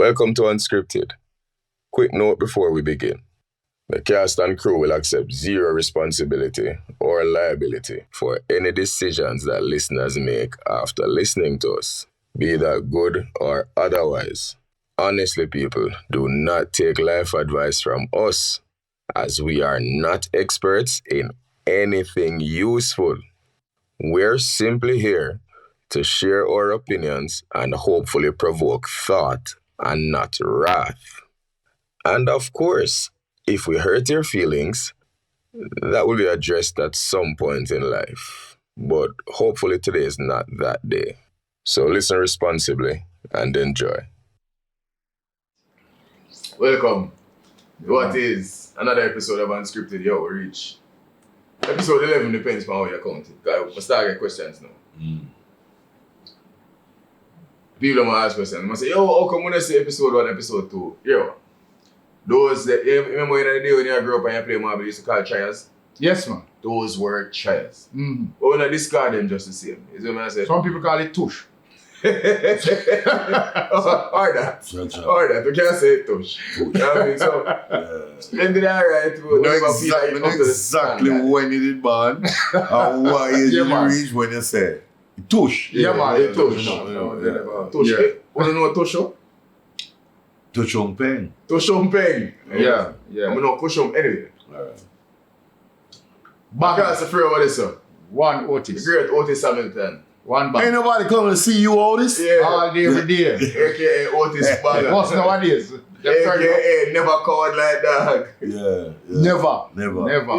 Welcome to UnScripted. Quick note before we begin. The cast and crew will accept zero responsibility or liability for any decisions that listeners make after listening to us, be that good or otherwise. Honestly, people, do not take life advice from us, as we are not experts in anything useful. We're simply here to share our opinions and hopefully provoke thought and not wrath. And of course, if we hurt your feelings, that will be addressed at some point in life. But hopefully today is not that day. So listen responsibly and enjoy. Welcome. What is another episode of UnScripted? Yo, we reach episode 11, depends on how you count it. We'll start getting questions now. People might ask questions. They say, yo, how come when I say episode 1, episode 2? Yo, those that, you remember in the day when you grew up and you play marble, you used to call trials? Yes, man. Those were trials. Mm-hmm. But when I discard them just the same. Is what I say? Some people call it tush. Or that. Or that. We can't say tush. You know what I mean? So, then did I right? We know exactly when you did born and what age you reach when you say tush. Yeah, man. Tush. Tush. You want to know tush? Tushong Peng. Tushong Peng. Yeah. I know Kushong anyway. Back That's the free what is so? one Otis. Great Otis Hamilton. One back. Ain't nobody coming to see you, Otis. Yeah. All day, every day. AKA Otis Bagger. What's nowadays? AKA never called like that. Yeah. Never.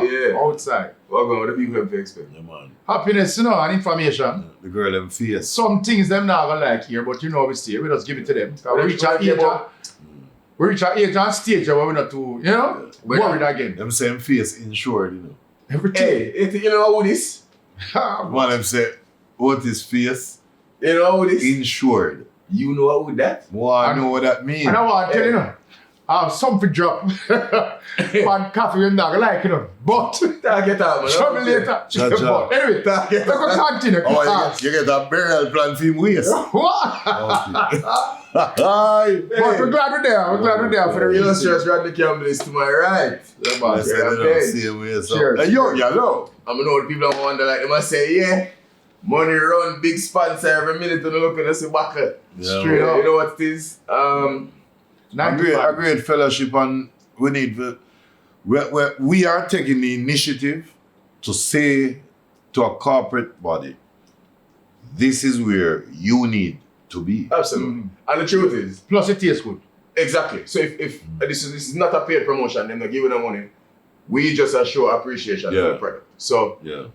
Yeah. Outside. What do people have to expect? Yeah, man. Happiness, you know, and information. The girl them face. Some things them not gonna like here, but you know we stay. We just give it to them. We reach our age and stage where we're not too, you know, worried again. Them same face insured, you know. Everything. Hey, you know who this? One of them say, Otis face You know who this? insured. You know who that? I know what that means. And I want to tell you, know, I have something drop. One coffee we're not gonna like, you know. But Get out, man. trouble later. Cha-cha. But anyway, let's go continue. Oh, you get a burial plan for him waist. What? Aye. But we're glad we're there. We're glad we're there for the You real stress Rodney Campbell is to my right. I said they don't see him way, so. Cheers. Hey, yo, know. I know the people that wonder, like, they must say, yeah, money run, big sponsor every minute, and look at us back. Yeah, Straight up. You know what it is? A great fellowship, and we need we are taking the initiative to say to a corporate body, this is where you need to be. Absolutely. And the truth is, Plus it tastes good. exactly. So if this is not a paid promotion, they're not giving them money. We just show appreciation for the product. So Yeah.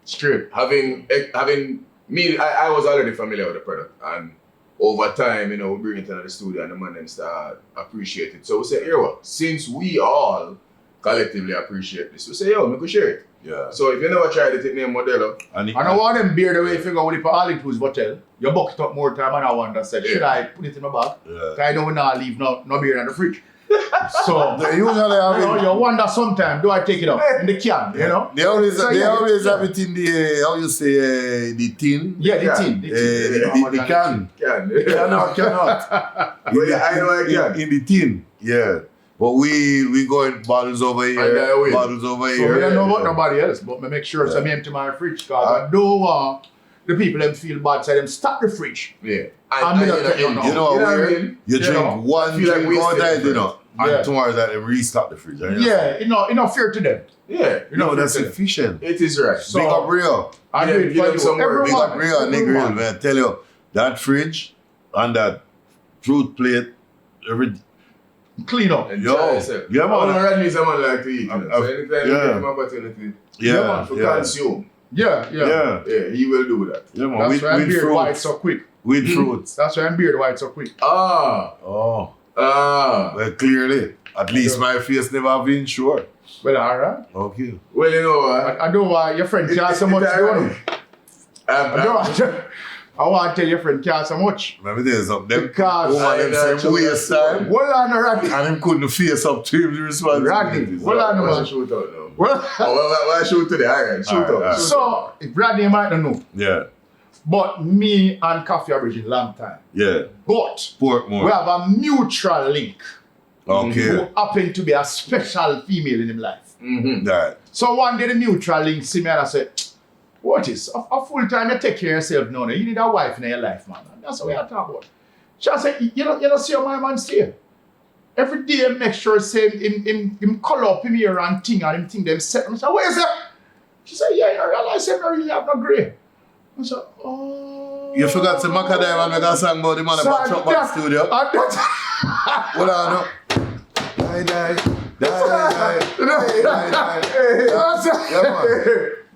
Straight. having me, I was already familiar with the product, and over time, you know, we bring it into the studio and the man them start appreciate it. So we say, yo, since we all collectively appreciate this, we say, yo, we could share it. Yeah. So if you never tried it, name Modelo. And I don't want them beer the way you figure when you put all inclusive hotel. You buck it up more time and I wonder, said, should I put it in my bag? Because I know we not leave no beer in the fridge. So they usually have you wonder sometimes, do I take it up in the can, you know? They always So, have it in the how you say the tin. Yeah, the Yeah. tin. The can. Cannot. Well, I know I can. In the tin. Yeah. But we go in bottles over here, bottles over So here. we don't know about nobody else, but I make sure so I empty my fridge because I don't want the people them feel bad, so them stop the fridge. Yeah. And You know what I weird? mean? You drink know, one I feel like drink all wasting night, the you know, and Yeah. tomorrow that they restock the fridge. Right? Yeah, you know fair to them. Yeah. You know, that's efficient. It is right. So- Big up Rio. I Yeah, do it give for them some you. work. Every Big up month. Rio and Every Nigga Real, month. man. I tell you, that fridge and that fruit plate, every Clean up. Yo, yeah, man. Rodney is a man like to eat. So anytime you give yeah. him opportunity Yeah, to yeah. consume, Yeah. yeah, he will do that. Yeah, man. That's With why I'm beard white fruits. so quick. With fruits. That's why I'm beard white so quick. Oh. Well, clearly. At least my face never been sure. Well, alright. Okay. Well, you know, I don't want your friend care so much. I want to tell your friend care so much. Let me tell you something. Them Because woman them say waste time. well on Rodney. And him couldn't face up to him the responsibilities. Rodney, well on Why man. shoot out now? Well, Why shoot today? Alright, shoot out. Alright. so if Rodney might not know. Yeah. But me and Koffy are bridging long time. Yeah. But Portmore. we have a mutual link. Okay. Who happen to be a special female in his life. Right. So one day the mutual link see me and I say, what is? A full time you take care of yourself now. You need a wife in your life, man. And that's what we are talking about. She said, you don't see how my man stay. Every day make sure say him call up him here and thing and him thing them set. I said, where is that? She said, yeah, I realize I really have no grey. I said, oh. You forgot to Macadam and make a song about the man about Chuck Back Studio. What I know? Die.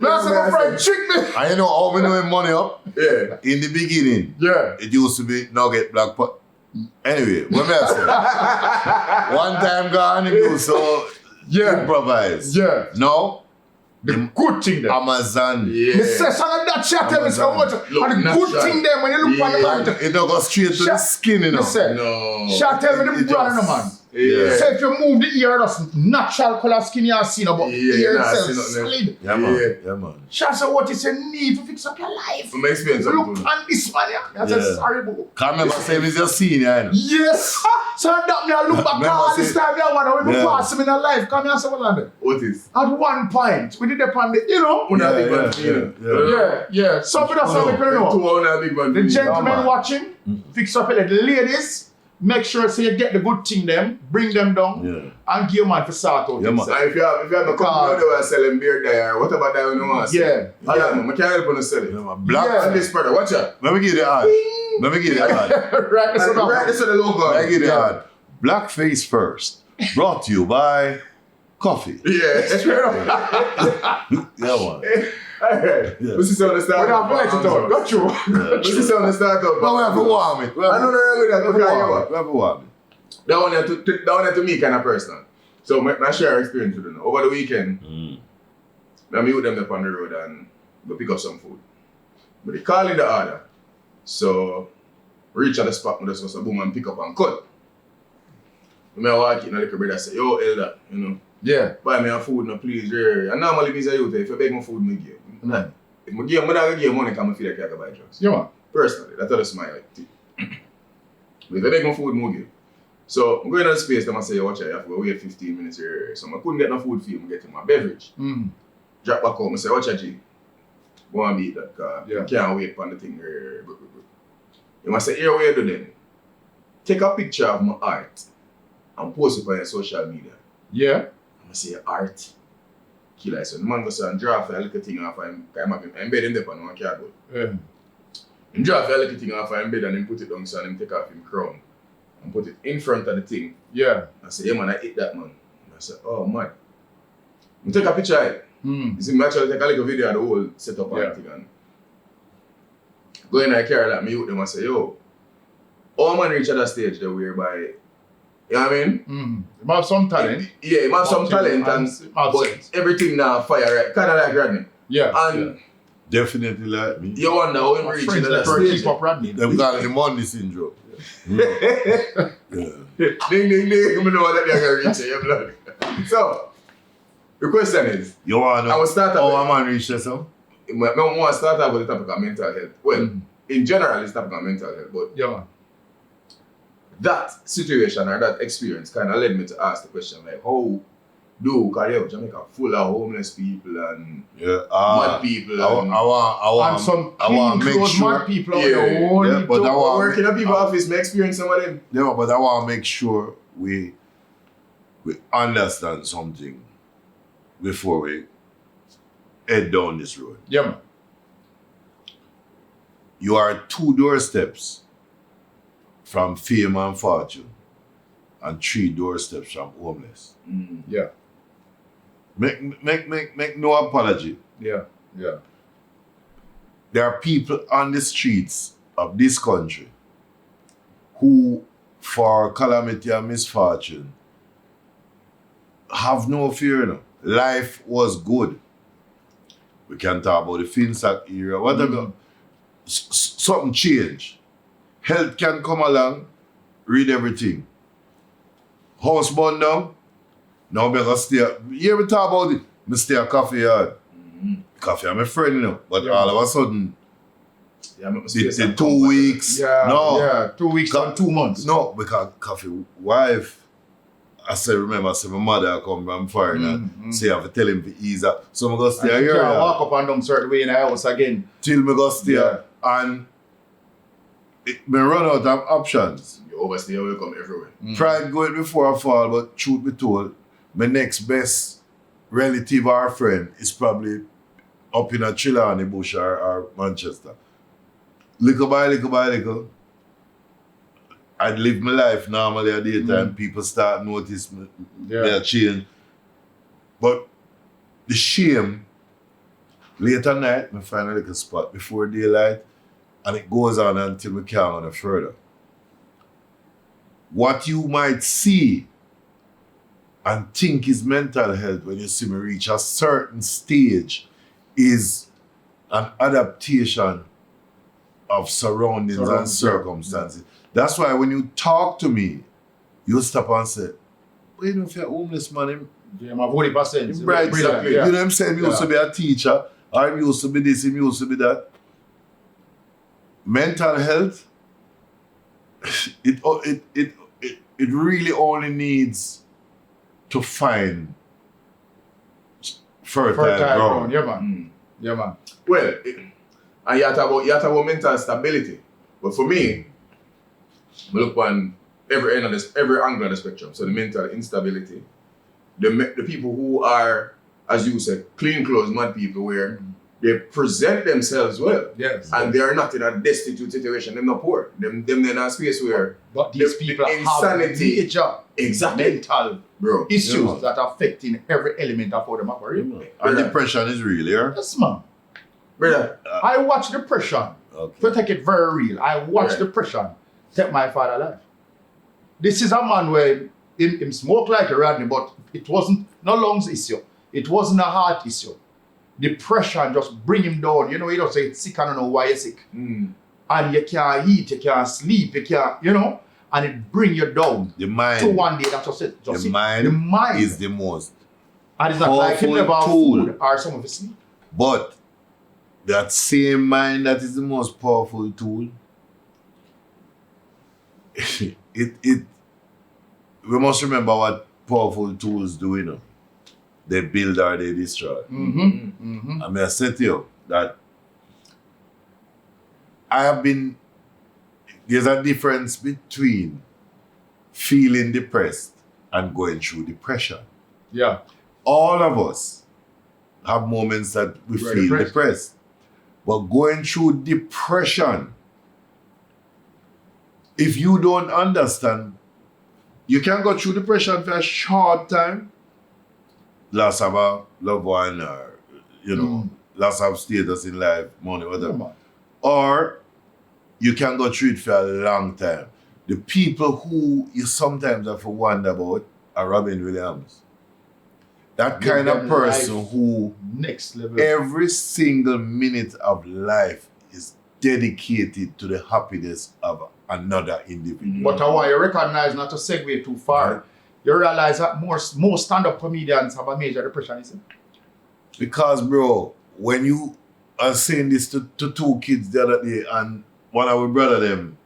That's my friend trick me. And you know how we know him money up? Yeah. In the beginning, it used to be nugget black pot. Anyway, what may I say? One time gone, he do so improvise. Yeah. No. The good thing there. Amazon. Yeah. The session of that shit tell me so much. And the good thing there when you look on the man. It don't go straight to the skin, you know. No. Shall tell me the brother no man. Yeah. So if you move the ear, that's natural color skin you see, no, but ear itself slid. Yeah, man. Shall say what is a need to fix up your life? From experience. Look on this man, yeah. That's a sorry book. Can't remember saying he's your senior, you know. Yes. So that me I look back all this time, I wonder when we pass him in a life. Come here, say what What is? at one point, we did upon the, you know. Yeah. So that's how we can know. The gentlemen watching, fix up your little ladies. Make sure so you get the good thing them, bring them down, and give man for sort out. And if you have a company who are selling beer there, what about that when you want to sell? I can't help you sell it. Black and this brother, watch out. Let me give you the ad. Right, this is the logo. Let me give you the ad. Blackface first. Brought to you by Koffy. Yeah, straight up. Man. This is on the start. Got you. This is on the start. But we have to warm it. I don't know with that. We have to warm it. That one to me kind of personal. So my share experience with them. Over the weekend, I meet with them up on the road and we pick up some food. But they call in the order. So reach at the spot, we just go boom and pick up and cut. I walk in and the brother say, yo, elder, you know. Yeah. Buy me a food, no please. And normally these are youth, if you beg me food, me give. If I give, I'm not give money because I feel like I can buy drugs. Yeah, man. Personally, that's just my thing. But if I beg me food, I give. So I'm going to the space, and I say, watch out, you have to wait 15 minutes here. So I couldn't get no food for you, I get my beverage. Drop back home, I say, watch out, G. Go and beat that car. I can't wait for the thing here. You must say, here, what you do then? Take a picture of my art and post it on your social media. Yeah. I say art. Killer. So the man goes and draw for a little thing off and embed him there on one cardboard. He draw for a little thing off and embed and then put it down so and him take off him crown and put it in front of the thing. Yeah. I say, yeah man, I hate that man. I say, oh man. I take a picture of it. You see me actually take a little video of the whole setup and thing and go in the car like me with them and say, yo, all man reach at that stage there whereby you know what I mean? You have some talent. Yeah, you have some talent but everything now fire, right? Kind of like Rodney. Yeah. And definitely like me. you wonder how him reach to that stage. Keep up Rodney. Them call it the Monday syndrome. Ding, ding, ding. You know that they're going to reach your blood. So, the question is, you want to know how a man reach that so? I want to start off with the topic of mental health. Well, in general, it's topic of mental health, but that situation or that experience kind of led me to ask the question, like, how do Jamaica full of homeless people and mad people I want some make sure mad people out there. But I want work in a people office, may experience some of them. Yeah, but I want to make sure we understand something before we head down this road. Yeah, man. You are 2 doorsteps from fame and fortune, and 3 doorsteps from homeless. Yeah. Make no apology. Yeah. There are people on the streets of this country who, for calamity and misfortune, have no fear now. Life was good. We can talk about the Finsack era, whatever. Something changed. Health can come along, read everything. House burned down, now I stay. You ever talk about it? I stay at Koffy yard. Koffy, I'm a friend, you know. But all of a sudden, Yeah, the 2 weeks. Yeah, 2 weeks and 2 months. No, because Koffy wife, I remember, my mother come from foreign and say I have to tell him to ease up. So I go stay here. You can't walk up and down certain way in the house again. Till me go stay and me run out of options. You overstay, you will come everywhere. Pride going before I fall, but truth be told, my next best relative or friend is probably up in a Trelawney Bush or Manchester. Little by little, I'd live my life normally at daytime. People start notice me, their change. But the shame, late at night, I find a little spot before daylight, and it goes on until we can't go no further. What you might see and think is mental health when you see me reach a certain stage is an adaptation of surroundings and circumstances. That's why when you talk to me, you stop and say, well, you know, if you're homeless, man, yeah, my 40%. Right, exactly. You know what I'm saying? He used to be a teacher, or he used to be this, he used to be that. Mental health, it really only needs to find fertile ground. Yeah, man. Yeah, man. Well, and you talk about mental stability. But for me, I look on every angle of the spectrum. So the mental instability, the people who are, as you said, clean clothes, mad people, where they present themselves well. Yes. And they are not in a destitute situation. They're not poor. Them in a space where but these people have major mental issues that are affecting every element of how them operate. And depression is real, yeah? Yes, man. Brother, I watch depression. Okay. To take it very real, I watch depression take my father life. This is a man where him smoke like a Rodney, but it wasn't no lungs issue. It wasn't a heart issue. Depression just bring him down. You know, he just say it's sick, I don't know why you're sick. And you can't eat, you can't sleep, you can't, you know, and it bring you down. The mind. To one day, that's just it. The mind is the most and it's not like he never have food or some of his sleep. But that same mind that is the most powerful tool, we must remember what powerful tools do, you know. They build or they destroy. I mean, I said to you that there's a difference between feeling depressed and going through depression. Yeah. All of us have moments that we feel depressed. But going through depression, if you don't understand, you can go through depression for a short time, loss of a loved one, or, you know, loss of status in life, money, whatever. Or you can go through it for a long time. The people who you sometimes have to wonder about are Robin Williams. That kind of person who next level. Every single minute of life is dedicated to the happiness of another individual. But I want you recognize, not to segue too far, you realize that most stand-up comedians have a major depression, isn't it? Because, bro, when you are saying this to two kids the other day, and one of our brother them,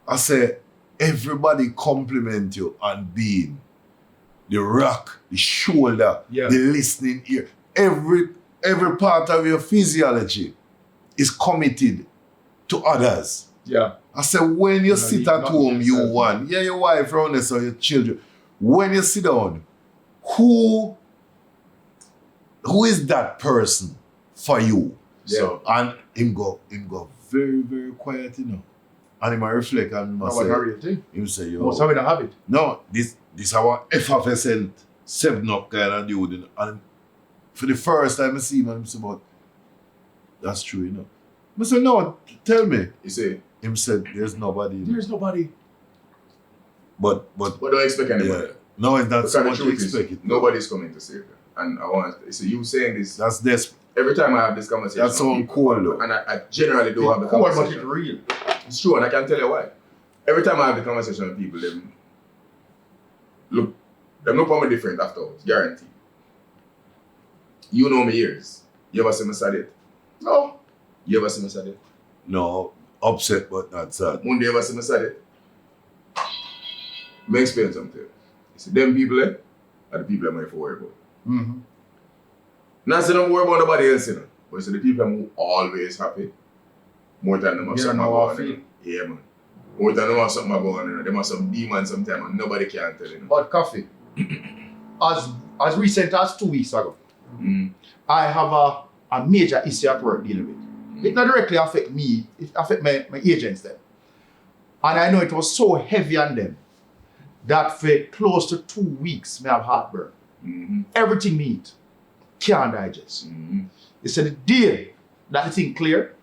I say, everybody compliment you on being the rock, the shoulder, the listening ear. Every part of your physiology is committed to others. Yeah. I said, when you sit at home, you want, your wife around us or your children. When you sit down, who is that person for you? Yeah. So, and him go very, very quiet, you know. And he might reflect and him say, yo. Most of it have it. No, this our effervescent 7-up kind of dude. You know? And for the first time I see him, I'm saying, but that's true, you know. I said, no, tell me. You say, him said, there's nobody. There's nobody. But don't expect anybody. No, it's not so much you expect it. Nobody's coming to save you. And I want, so you saying this. That's desperate. Every time I have this conversation. That's so cool though. And I generally don't have the cool, conversation. but it's real. It's true, and I can tell you why. Every time I have the conversation with people, them look at me different afterwards, guaranteed. You know me years. You ever see me sad it? No. You ever see me sad it? No, upset but not sad. One day ever see me sad it? Me explain something. You see, them people are the people I'm going to worry about. Mm-hmm. Not say don't worry about nobody else, you know. But it's the people who always happy. More than them have something going on. Yeah, man. More than them have something going on. Them have some demons sometimes and nobody can tell you. But Koffy, as recent as 2 weeks ago, I have a major issue at work dealing with. It not directly affect me, it affect my agents then. And I know it was so heavy on them that for close to 2 weeks, me have heartburn. Everything me eat, can't digest. They said the day that the thing clear,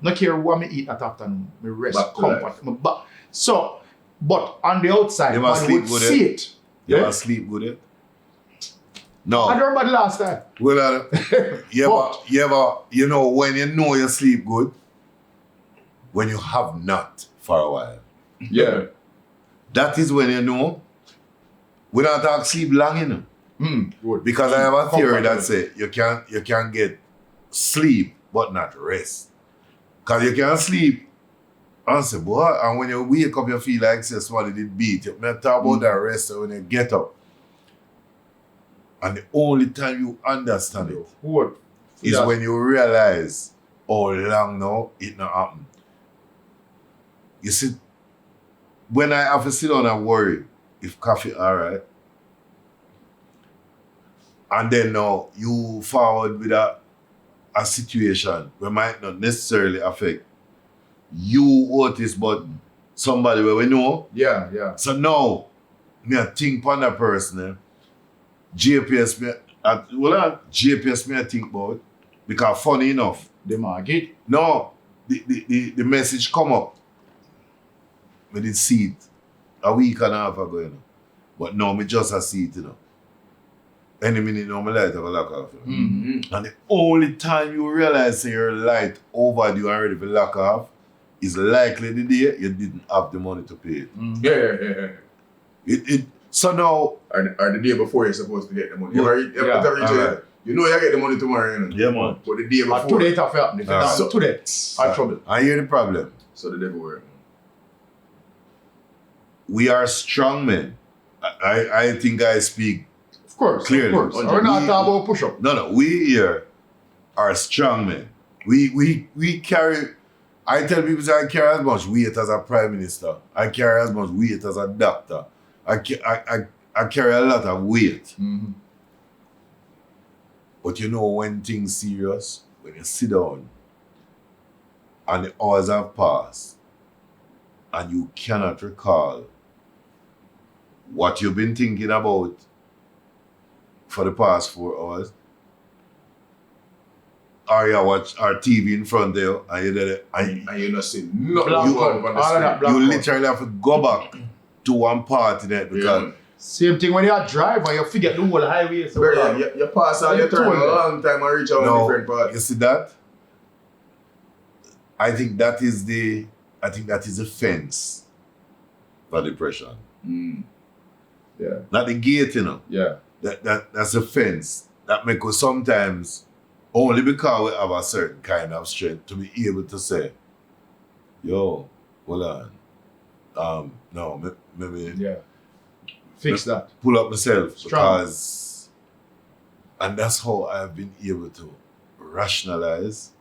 not care what me eat that afternoon, me rest, comfort. But on the outside, man would see it. You ever sleep good yet? No. I don't remember the last time. Well, you know when you know you sleep good? When you have not for a while. Yeah. That is when you know. We don't talk sleep long, you know. Good. Because I have a theory that say you can get sleep but not rest. Because you can sleep and say, boy, and when you wake up you feel like say somebody did beat you. I talk about that rest when you get up. And the only time you understand it is when you realize how long now it not happen. You see, when I have to sit down and worry if Koffy alright, and then now you forward with a situation that might not necessarily affect you, Otis, but somebody where we know. Yeah. So now, me I think on that person, JPS me, JPS me I think about, because funny enough. The market? No, the message come up. We did see it a week and a half ago, you know. But now me just a see it, you know. Any minute now my light have a lock off. You know? And the only time you realize your light overdue and ready for lock off is likely the day you didn't have the money to pay it. Yeah. So now... Or the day before you're supposed to get the money. You know you get the money tomorrow, you know. Yeah, man. But the day before... Today it have happened. If it not today, I'm trouble. I hear the problem. So the devil work. We are strong men. I think I speak Of course. clearly. We're not talking about push-up. No, we here are strong men. We carry... I tell people I carry as much weight as a prime minister. I carry as much weight as a doctor. I carry a lot of weight. But you know when things serious, when you sit down and the hours have passed and you cannot recall what you've been thinking about for the past 4 hours, or you watch our TV in front of you and you not see nothing on the screen. You literally have to go back to one part in it because same thing when you drive and you forget the whole highway. So you pass all your turn a long time and reach out on different parts. You see that? I think that is the fence for depression. Yeah. Not the gate, you know. Yeah. That's a fence that make us sometimes only because we have a certain kind of strength to be able to say, yo, hold on. No, maybe fix that. Pull up myself. Strong. Because, and that's how I've been able to rationalize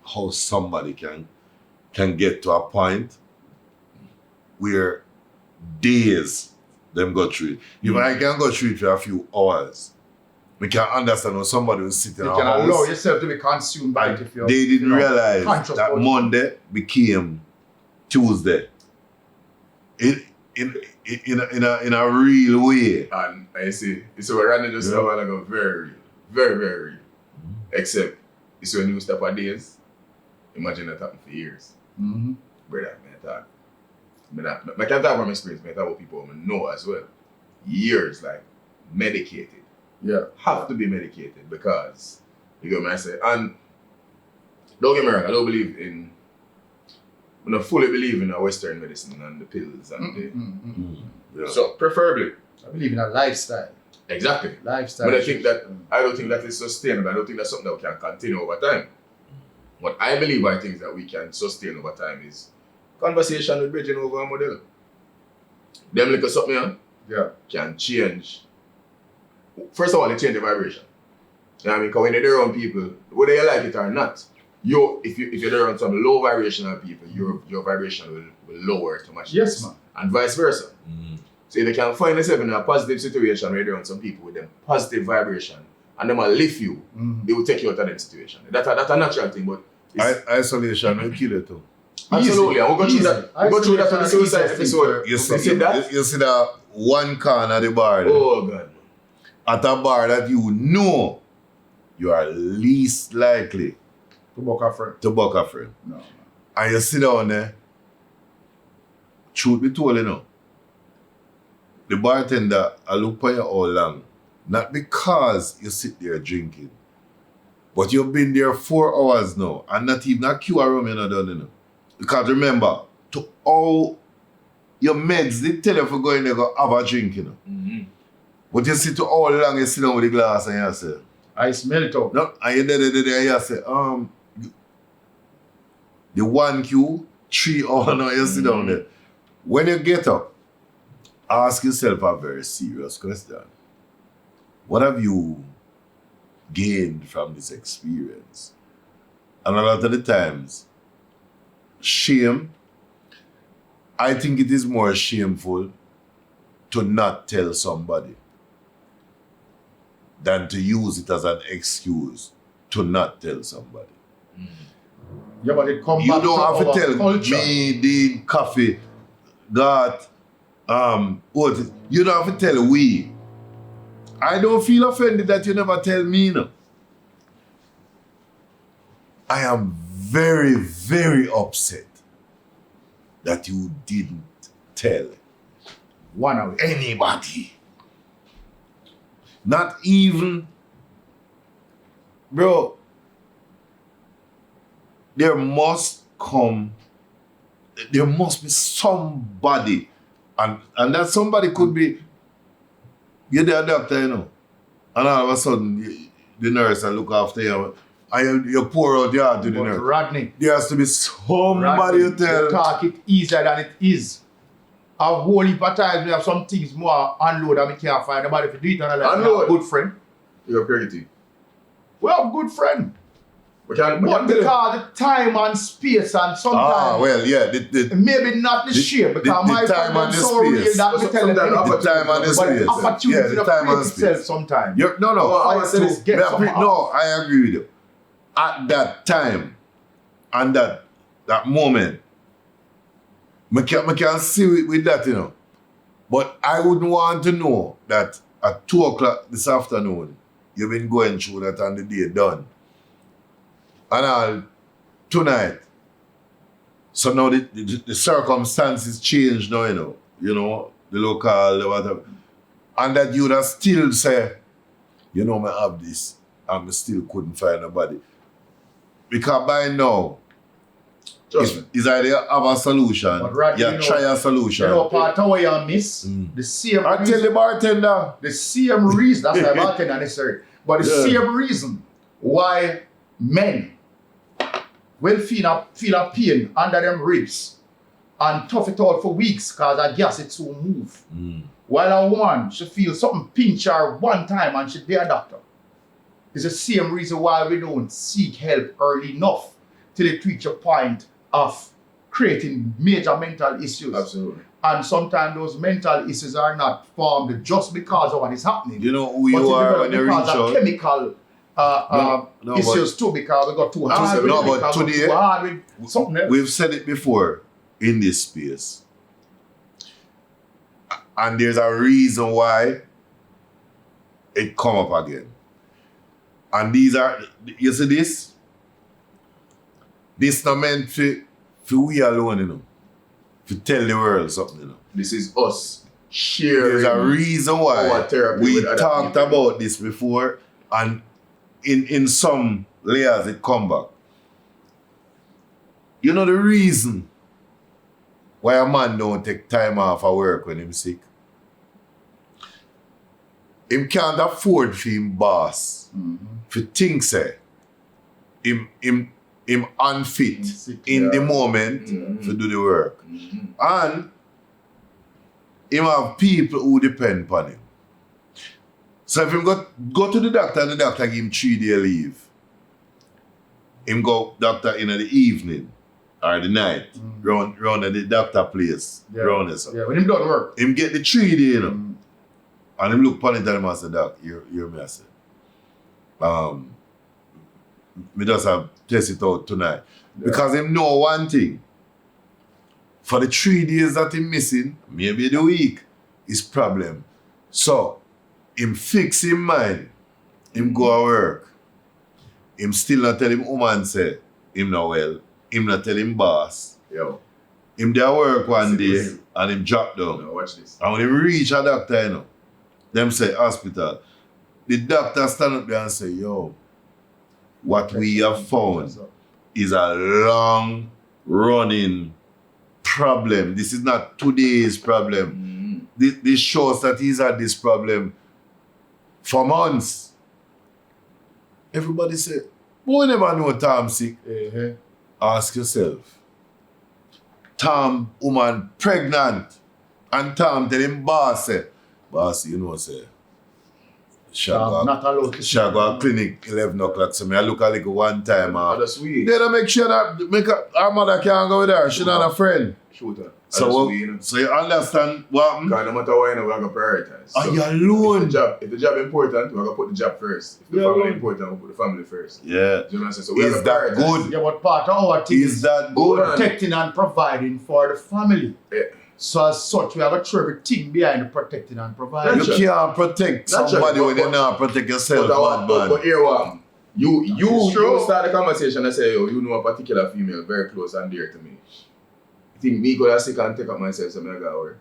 how somebody can get to a point where days them go through it. If I can go through it for a few hours, we can understand how somebody was sitting in a house. You can allow yourself to be consumed by it if you're... They didn't realize that Monday became Tuesday. In a real way. And I see, it's what Rodney just said a while ago, very real. Very, very real. Except, it's when you step a days, imagine that happened for years. Brother, I can't talk about my experience, I talk about people I know as well. Years, like, medicated. Yeah. Have to be medicated because, you get what I say, and don't get me wrong, I don't fully believe in Western medicine and the pills and the... So, preferably. I believe in a lifestyle. Exactly. Lifestyle. But I don't think that is sustainable. I don't think that's something that can continue over time. What I believe are things that we can sustain over time is conversation with bridging over a model. Them little something can change. First of all, they change the vibration. You know what I mean? Because when you're around people, whether you like it or not, if you're around some low vibrational people, your vibration will lower to match. Yes, man. And vice versa. So if they can find yourself in a positive situation where you're around some people with them positive vibration and them will lift you, they will take you out of that situation. That's a natural thing, but isolation will kill you too. Absolutely, and we'll go through that. We'll go through that on the suicide episode. You see that one can at the bar. Oh God. At a bar that you are least likely To buck a friend. No, man. And you sit down there, truth be told, the bartender will look for you all long. Not because you sit there drinking, but you've been there 4 hours now, and not even a queue around you done, Because remember, to all your meds, they tell you for going there go have a drink, But you sit to all long, you sit down with the glass and you say, I smell it out. no, and you there, you say, the 1 queue, 3 hours now, you sit down there. When you get up, ask yourself a very serious question. What have you gained from this experience? And a lot of the times, shame, I think it is more shameful to not tell somebody than to use it as an excuse to not tell somebody. Yeah, but it comes You back don't have to our tell culture. me, Dean, Koffy, that, Otis. You don't have to tell we. I don't feel offended that you never tell me, I am very, very upset that you didn't tell One of it. anybody. Not even, bro, there must be somebody, and that somebody could be, you're the doctor, and all of a sudden, the nurse will look after you, and you pour out your heart to the But nurse. Rodney, There has to be somebody you you tell. talk it easier than it is. A whole heap of times we have some things more unload and we can't find nobody to do it. And like, Unload. Good friend. You're pretty. We have good friend. We can But because the time and space and sometimes Well, yeah, maybe not the shape because my time friend and is the so real space. that we tell them the anything. time and the But space. the opportunity Yeah, the to time and create space. itself sometimes. No. I want to say this. Get something out. No, I agree with you. At that time and that moment, I can see it with that, But I wouldn't want to know that at 2 o'clock this afternoon, you've been going through that and the day done. And all tonight. So now the circumstances change now, the local, the whatever. And that you would have still say, I have this, and I still couldn't find nobody. Because by now, it's either you have a solution, But Rodney, you try a solution. Part of what you miss, the same I tell reason, the bartender. the same reason, that's why bartender necessary, but the same reason why men will feel a pain under them ribs and tough it out for weeks because I guess it will move. While a woman, she feels something pinch her one time and she their doctor. It's the same reason why we don't seek help early enough till it reach a point of creating major mental issues. Absolutely. And sometimes those mental issues are not formed just because of what is happening. You know who you are when you reach because of out. chemical issues too, because we got too hard with No, it, but because we today, too hard with something else. We've said it before in this space. And there's a reason why it come up again. And these are, you see this? This not meant for we alone, to tell the world something, This is us sharing. There's a reason why our therapy we with other talked people. about this before, and in some layers it come back. You know the reason why a man don't take time off of work when he's sick? Him can't afford for him boss to think say him him unfit in the moment to do the work. And him have people who depend upon him. So if him go to the doctor and the doctor give him 3-day leave, him go doctor in the evening or the night, round at the doctor place, round there. Yeah, when him don't work. Him get the 3 day, you know. And him look upon it and him and say, Doc, you're me, I say. Me just have test it out tonight. Because him know one thing. For the 3 days that him missing, maybe the week, is problem. So, him fix him mind, him go to work. Him still not tell him woman say, him not well. Him not tell him boss. Yo. Him there work one day and him drop down. No, watch this. And when him reach a doctor, you know, them say hospital. The doctor stand up there and say, yo, what we have found is a long running problem. This is not today's problem. This shows that he's had this problem for months. Everybody say, but we never know Tom sick. Ask yourself. Tom, woman pregnant. And Tom tell him boss, say, boss, you know, say, Not allowed to she go clinic 11 o'clock, so me I look a little one time. That's sweet. They don't make sure that her mother can't go with her. She not a friend. Shooter. So you understand what? Because no matter what, we're going to prioritize. Are you alone? If the job important, we're going to put the job first. If the family important, we'll put the family first. Yeah. Do you know what I'm saying? So is that good? Yeah, but part of our thing Is that good? protecting and providing for the family. Yeah. So as such, we have to throw everything behind the protecting and providing. You can't protect somebody when you not protect yourself, but here what? You start the conversation and say, yo, you know a particular female very close and dear to me. You think me go to sick and take up myself so I got to work?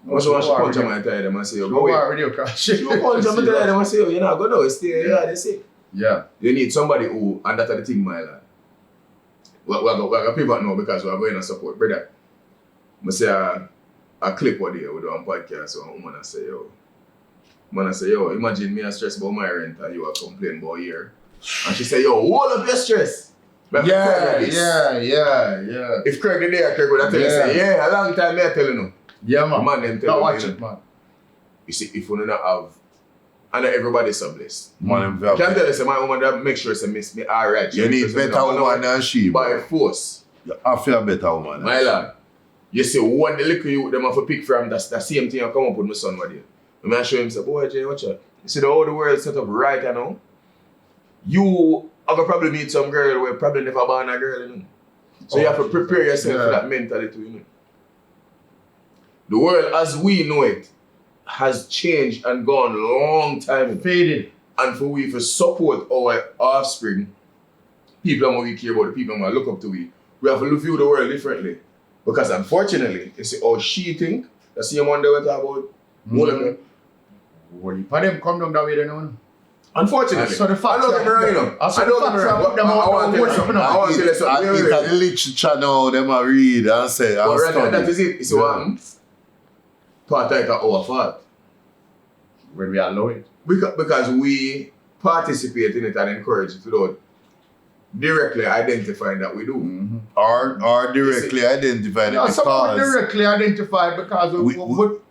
I want to punch on my tire and say, yo, go away. She go punch on my tire and say, yo, you're not going to stay, they're sick. Yeah. You need somebody who, and that's the thing, my lad. We're going to pivot now because we're going to support, brother. I say a clip one day we do on podcast, so a woman say, yo, imagine me a stress about my rent and you are complaining about here. And she say, yo, hold up your stress. Yeah. If Craig the day, Craig would have tell you, say, yeah, a long time me I tell you no. Yeah, man. The man them tell you. Watch it, man. You see, if you don't have, and everybody's so blessed. Man, I can tell you, say, my woman that make sure she miss me alright. You need better woman than she. By force. You have to have better woman. My lad. You see, what the little you them have to pick from, that's the same thing I come up with my son one day. And I show him, say, boy, Jay, watch out. You see, the whole world set up right now. You are going to probably meet some girl who probably never born a girl, you know. So you have to prepare yourself for that mentality, you know. The world as we know it has changed and gone long time. Faded. And for we to support our offspring, people who we care about, the people who look up to we have to view the world differently. Because unfortunately, you see how she think, the same one they were talking about, For them come down that way, they know. Unfortunately. So the fact I don't get me wrong, you know. I want to tell you something. It's a literature now, them a read and say, and study. That is it. It's what part of our fault. When we allow it. Because we participate in it and encourage it without directly identifying that we do. Or directly identifying it because... Some directly identified because we want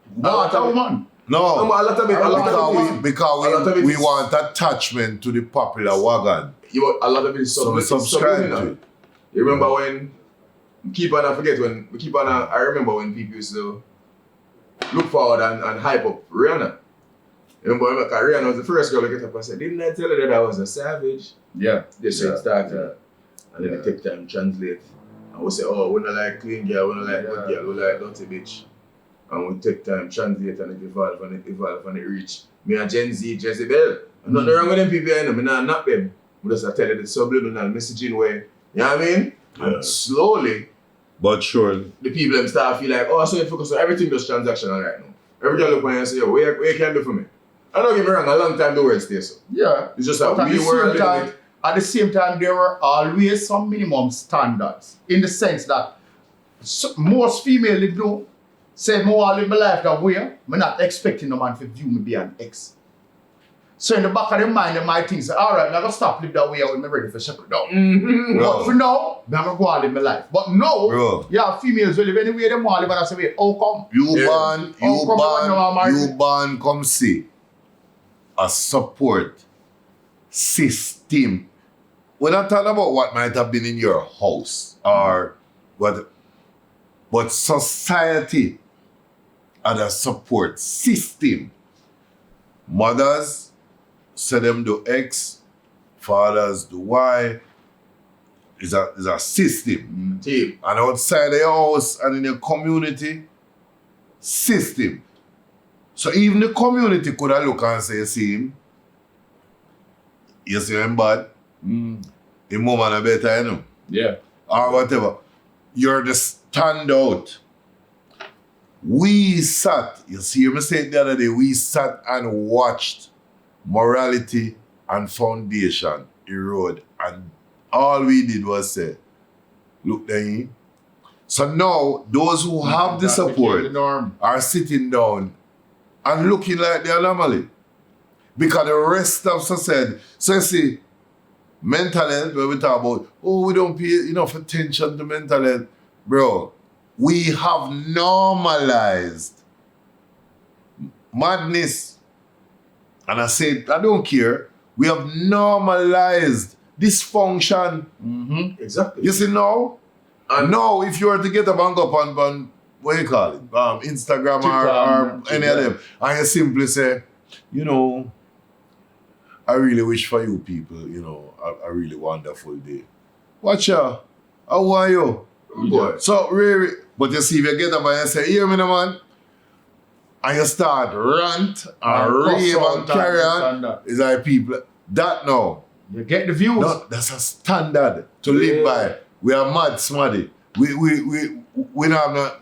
a woman. No, a lot of it, because we want attachment to the popular wagon. A lot of it is so we subscribe to it. You remember when, I remember when people used to look forward and hype up Rihanna. You remember, because Rihanna was the first girl to get up and say, didn't I tell you that I was a savage? Yeah. This shit started. Yeah. And then it take time to translate. And we say, oh, we don't like clean girl, we don't like good girl, we like dirty bitch. And we take time to translate and it evolve and it reach. Me and Gen Z, Jezebel. And nothing wrong with them people, you know, me not knock them. We just tell you the subliminal messaging way. You know what I mean? Yeah. And slowly, but surely, the people them start feel like, oh, so you focus on everything just transactional right now. Every girl look at you and say, yo, what you can do for me? I don't get me wrong, a long time the world stays so. Yeah. It's just that we were a little bit. At the same time, there were always some minimum standards. In the sense that most females they do say, more live my life that way, I'm not expecting no man to view me be an ex. So in the back of their mind, they might think, all right, I'm going to stop live that way when I'm ready for settle down. But for now, I'm going to go on live my life. But no, yeah, females will live anywhere they want to live, and I say, wait, how come? You born come see a support system. We're not talking about what might have been in your house or what, but society and a support system. Mothers say them do X, fathers do Y. Is a system. Team. And outside the house and in your community, system. So even the community could have look and say, see him, you see him bad, the woman are better, you know. Yeah. Or whatever. You're the standout. We sat, you see me say it the other day, we sat and watched morality and foundation erode, and all we did was say, look there. So now those who have the support are sitting down and looking like the anomaly. Because the rest of society, so you see, mental health, when we talk about, oh, we don't pay enough attention to mental health. Bro, we have normalized madness. And I said, I don't care. We have normalized dysfunction. Exactly. You see now? And now, if you were to get up and go on what do you call it? Instagram or any of them, and you simply say, you know, I really wish for you people, you know, a really wonderful day. Watch out. How are you? Yeah. So, really, but you see, if you get up and you say, hear me, no, man, and you start rant and rave and carry on, it's like people, that now. You get the views. No, that's a standard to live by. We are mad, smarty. We not no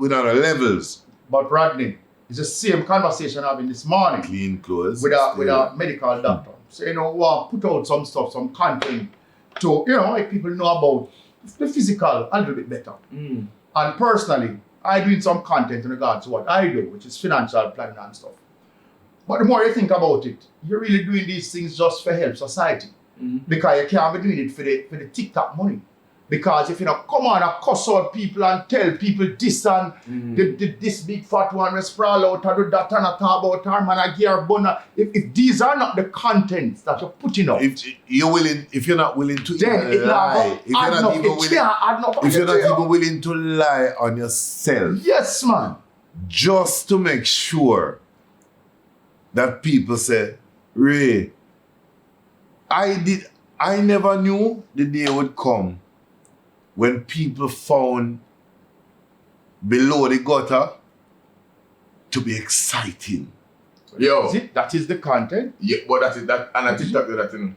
levels. But Rodney, it's the same conversation I've been this morning. Clean clothes. With a medical doctor. So, you know, put out some stuff, some content to, you know, make people know about the physical a little bit better. And personally, I doing some content in regards to what I do, which is financial planning and stuff. But the more you think about it, you're really doing these things just for help society. Because you can't be doing it for the TikTok money. Because if you don't come on and cuss out people and tell people this and this big fat one will sprawl out and do that and a talk about her man a gear buna. If these are not the contents that you're putting out, if you're not willing to then even lie, if you're not even willing to lie on yourself, yes, man, just to make sure that people say, Ray, I never knew the day would come when people found below the gutter to be exciting. Yo. That is the content. Yeah, but that is that, and I TikTok do that, you know.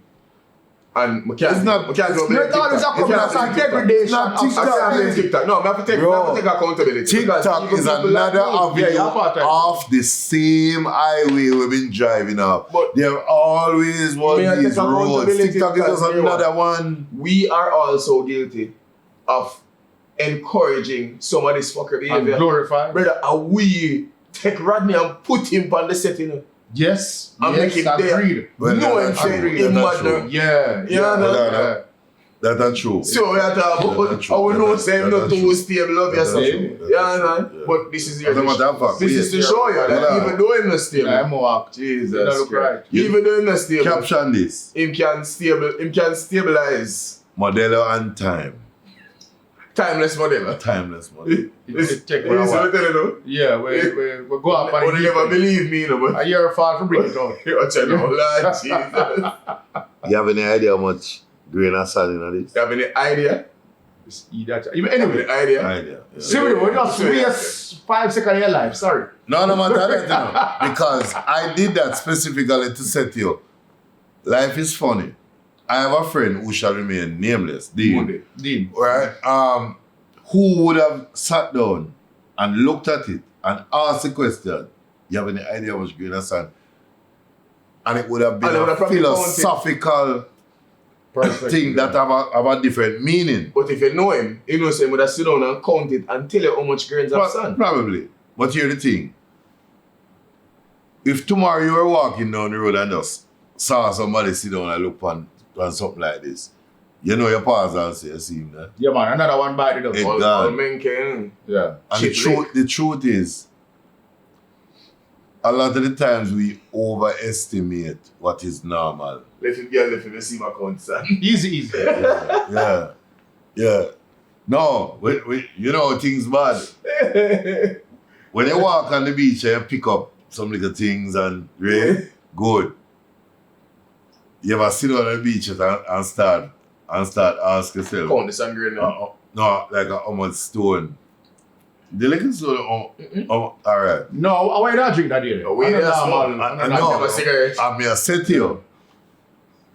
And we can't, it's not always a community degradation. Not TikTok. No, I have to take accountability. TikTok is another avenue off the same highway we've been driving up. But there always was these roads. TikTok is just another one. We are also guilty of encouraging some of this fucker behavior. And glorify. Brother, we take Rodney and put him on the set, you know. Yes. And make him there. Well, no one said in mad. Yeah. That's true. So we are talking about I will not say not too stable of yourself. Yeah. But this is your this is to show you that even though I'm not stable. I'm more Jesus. look right. Even though I'm not stable. Caption this. Him can stabilize. Modelo and time. Timeless model. Timeless model. Check what I tell you. Yeah, we go up and you never believe me, no, but you're far from bring it out. You're telling me, Lord Jesus. You have any idea how much grain of sand in this? You have any idea? Anyway, Idea. Seriously, we just waste 5 seconds of your life, sorry. No matter that, you know, because I did that specifically to set you. Life is funny. I have a friend who shall remain nameless, Dean. Right? Who would have sat down and looked at it and asked the question, you have any idea how much grain of sand? And it would have been a philosophical thing that have a different meaning. But if you know him, he knows him would have sit down and count it and tell you how much grains of sand. Probably. But here's the thing. if tomorrow you were walking down the road and just saw somebody sit down and look on something like this, you know, you pause and say, you see him there. Yeah, man, another one by the dog. It All gone. men can. Yeah. And the truth is, a lot of the times we overestimate what is normal. Let it get left if you see my concern. Easy. Yeah. No, you know things bad. When you walk on the beach and you pick up some little things and good. You ever sit on the beach and start ask yourself. Count the sangria now. No, like how much stone. The little stone. Alright. No, I want to drink that day. We need a small. I know. Have a cigarette. I mean, I said to you,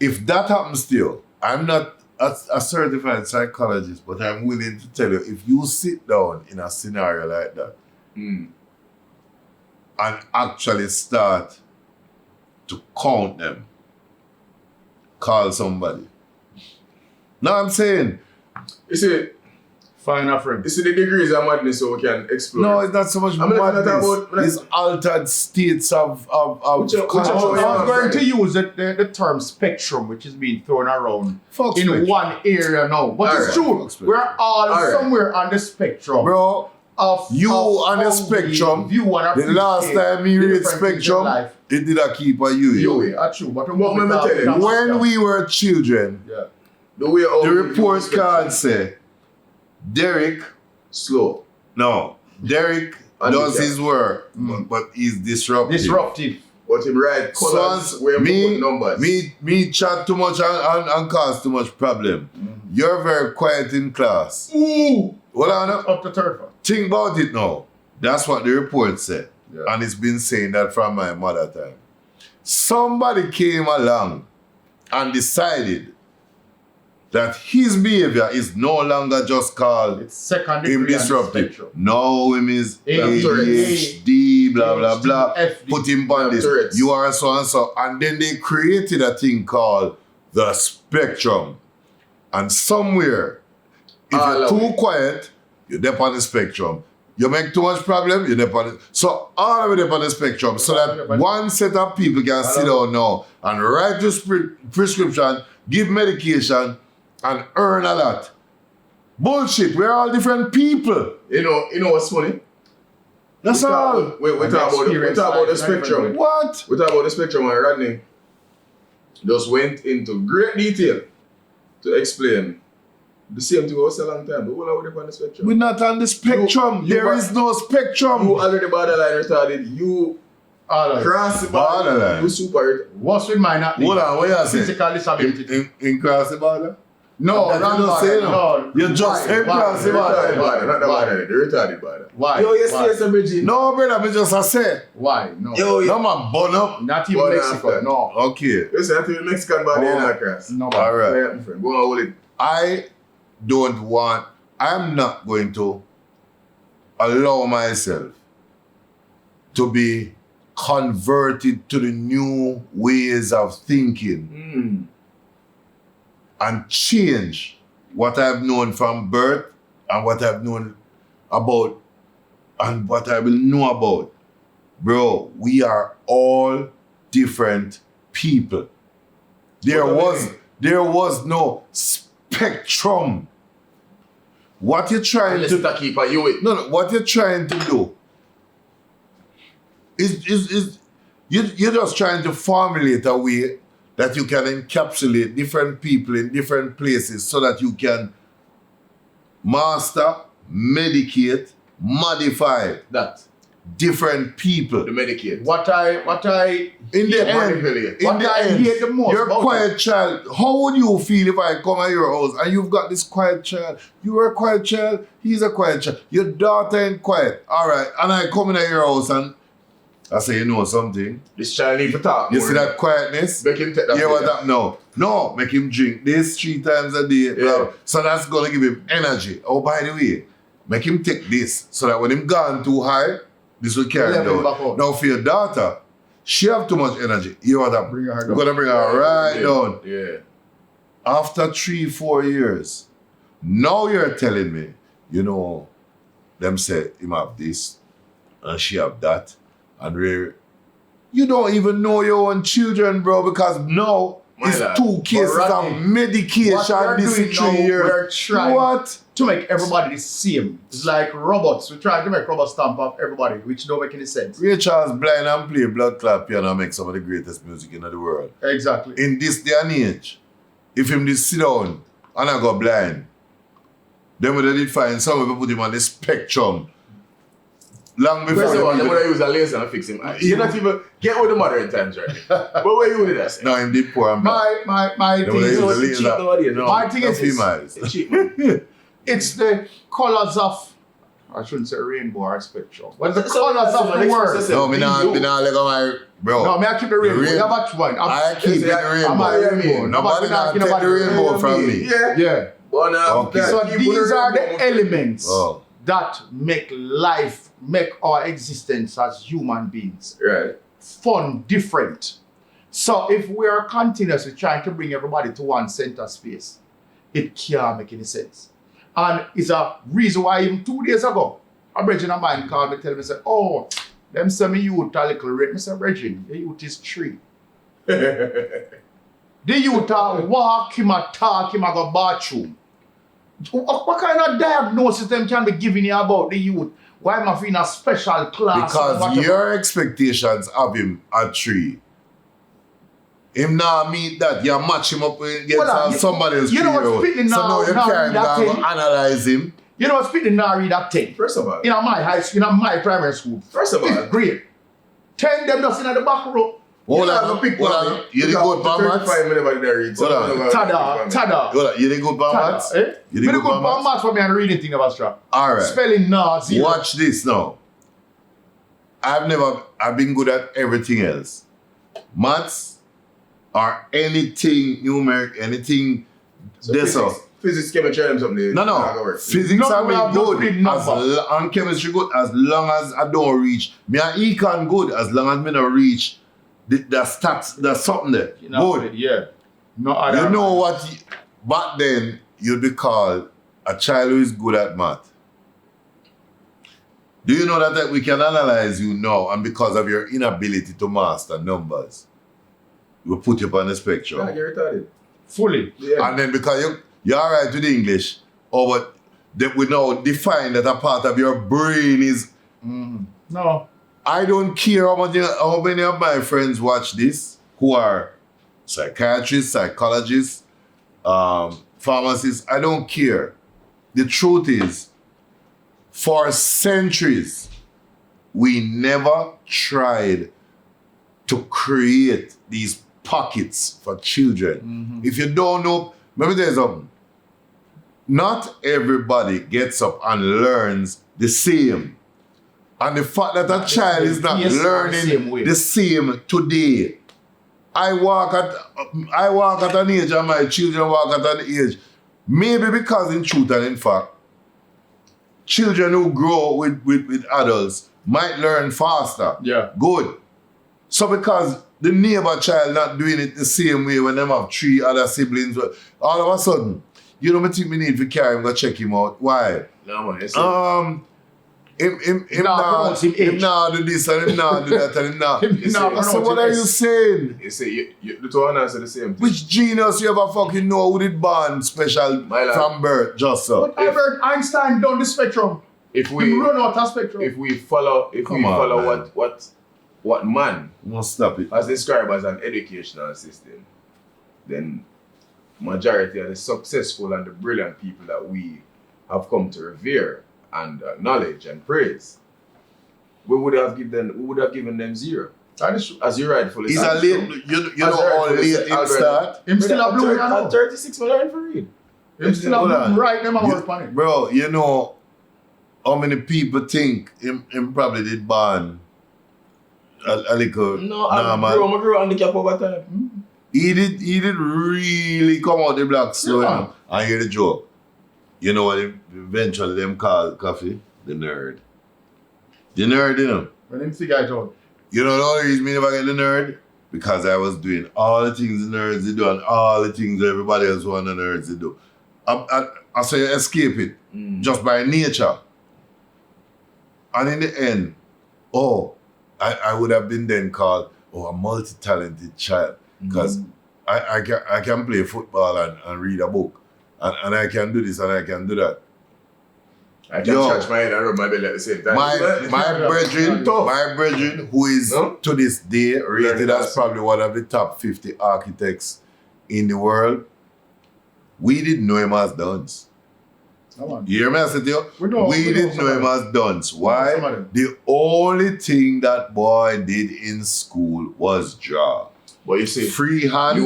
if that happens to you, I'm not a certified psychologist, but I'm willing to tell you, if you sit down in a scenario like that and actually start to count them, call somebody. No, I'm saying. You see, Find a friend. you see the degrees of madness so we can explore. No, it's not so much I'm not madness. about- It's altered states of Which are- I was Yeah, going to use the term spectrum, which is being thrown around Fuck in spectrum. one area now. But it's Alright. true. Fuck spectrum. We're all Alright. somewhere on the spectrum. Bro, you on the how we spectrum, view and the last appreciate time you the read different things in spectrum, life. it did a keep a you. You. That's true. But What me tell you? When we were children, Yeah. The way the report card say, Derek does his work, but he's disruptive. Disruptive. But him right colors Sons, where we put numbers. me chat too much and cause too much problem. You're very quiet in class. Ooh. Well, I know. Up to third one. Think about it now. That's what the report said. Yeah. And it's been saying that from my mother time. Somebody came along and decided that his behavior is no longer just called It's secondary. him on the disruptive. spectrum. No, him is ADHD, ADHD, blah, blah, blah. FD. Put him on this. Tourette's. You are so and so. And then they created a thing called the spectrum. And somewhere, if All you're of too it. quiet, you're there on the spectrum. You make too much problem, you're there on the... So all of it on the spectrum. So that one set of people can sit down now and write this prescription, give medication, and earn a lot. Bullshit. We're all different people. You know what's funny? That's all. We talk about the spectrum. What? We talk about the spectrum, and Rodney just went into great detail to explain the same thing we said a long time. But what are we on the spectrum? We're not on the spectrum. You There is no spectrum. You already borderline retarded. You All of it. cross the Borderline. border. You super. What's with my not Hold on, what you say? physical disability? In cross the border? No, That's wrong what you say border. now. No. You just Why? said cross the The retarded border. border, not the border. The retarded border. Why? Yo, yes, Why? yes, Bridget. No, brother, me just a say. Why? No. Yo, No, man, burn up. Not even Border Mexico. after. No. Okay. Listen, I think the Mexican border Oh. is not cross. No. All right. Yeah, my friend. Go on, hold it. I'm not going to allow myself to be converted to the new ways of thinking and change what I've known from birth and what I've known about and what I will know about. Bro, we are all different people. There was no spectrum. What you're trying Let's to keep you with. no, what you're trying to do is you're just trying to formulate a way that you can encapsulate different people in different places so that you can master, medicate, modify That. different people. The Medicaid. What I In the end, manipulate. in What the I end, hate the most you're a about quiet child. How would you feel if I come at your house and you've got this quiet child? You are a quiet child, he's a quiet child. Your daughter ain't quiet. All right, and I come in at your house and I say, you know something? This child need to talk. You more. see that quietness? Make him take that. Yeah, what picture. that? No, make him drink this 3 times a day. Yeah. So that's gonna give him energy. Oh, by the way, make him take this so that when him gone too high, this will carry him Level down. back up. Now for your daughter, she have too much energy. You know that? Bring her We're down. gonna bring her right Yeah. down. Yeah. After 3-4 years, now you're telling me, you know, them say him have this and she have that, and You don't even know your own children, bro, because now it's 2 cases Rodney, of medication this 3 years. We're trying to make everybody the same. It's like robots. We're trying to make robots stamp off everybody, which don't make any sense. Ray Charles blind and play blood clot piano and make some of the greatest music in the world. Exactly. In this day and age, if him just sit down and I go blind, then we did find some people put him on the spectrum. Long before. First of all, they would have used a laser and fix him eyes. You not even get with the modern times, right? But where you did that say? No, him did poor and My thing is, my thing is cheap, man. it's the colors of, I shouldn't say rainbow or spectrum, but the colors of the world. No, me not let go my bro. No, me I keep the rainbow. You have which one? I keep the rainbow. Nobody not take the rainbow from me. Yeah. Okay. So these are the elements that make life, make our existence as human beings fun, different. So if we are continuously trying to bring everybody to one center space, it can't make any sense. And it's a reason why even 2 days ago, a brethren of mine called me, tell me, say, oh, them say me youth a little rate. Me say, brethren, the youth is 3. The youth a walk, him a talk, him a go bathroom. What kind of diagnosis them can be giving you about the youth? Why am I in a special class? Because your expectations of him are 3. Him now meet that, you match him up against somebody else. You know what's fitting now? So now you can't go analyze him. You know what's fitting now read that 10? First of all. In my high school, in my primary school. First of all. 5th grade. 10 them just in the back row. Hold on. You didn't go to Bamat? Tada. You didn't go to Bamat? You didn't go to Bamat for me and reading thing about strap. Alright. Spelling no, 0. Watch this now. I've been good at everything else. Maths or anything numeric, anything Physics, chemistry, and something. No. Physics are good and chemistry good as long as I don't reach. Me and econ good as long as me don't reach the stats. There's something there. Good. Yeah. No, you know what? Back then, you'd be called a child who is good at math. Do you know that we can analyze you now and because of your inability to master numbers, we'll put you on the spectrum. Yeah, you're retarded. Fully. Yeah. And then because you're all right with English, but we now define that a part of your brain is... No. I don't care how many of my friends watch this who are psychiatrists, psychologists, pharmacists. I don't care. The truth is, for centuries, we never tried to create these pockets for children. If you don't know, maybe there's not everybody gets up and learns the same. And the fact that a child is not learning the same today. I walk at an age and my children walk at an age. Maybe because in truth and in fact, children who grow with adults might learn faster. Yeah. Good. So because the neighbor child not doing it the same way when them have 3 other siblings, all of a sudden, you know, I think we need to carry him, go check him out. Why? No, man, Him now do this and him now do that and him now. So what are you saying? You say the two answer the same thing. Which genius you ever fucking know who did born special from birth, just so? But Albert Einstein down the spectrum. If we run out of spectrum. If we follow what man must stop it as described as an educational system, then majority of the successful and the brilliant people that we have come to revere and acknowledge and praise, we would have given them 0. As you rightfully said. He's a late, you know how late him start? Him still a blue at 36 will learn for read. Him still a blue right them and work on it. Bro, you know how many people think him probably did born a little normal? I grew handicap over time. He did really come out the block slow enough. And hear the joke. You know what eventually them call Koffy? The nerd. The nerd, you know. When him figure it out. You know the only reason me never get the nerd? Because I was doing all the things the nerds they do and all the things everybody else want the nerds they do. I say escape it just by nature. And in the end, I would have been then called a multi-talented child. Because I can play football and read a book. And I can do this and I can do that. I can scratch my head and rub my belly at the same time. My brethren, who is to this day rated as probably one of the top 50 architects in the world, we didn't know him as Duns. You hear me? I said to you, we didn't know him as Duns. Why? The only thing that boy did in school was draw. But you see, freehand,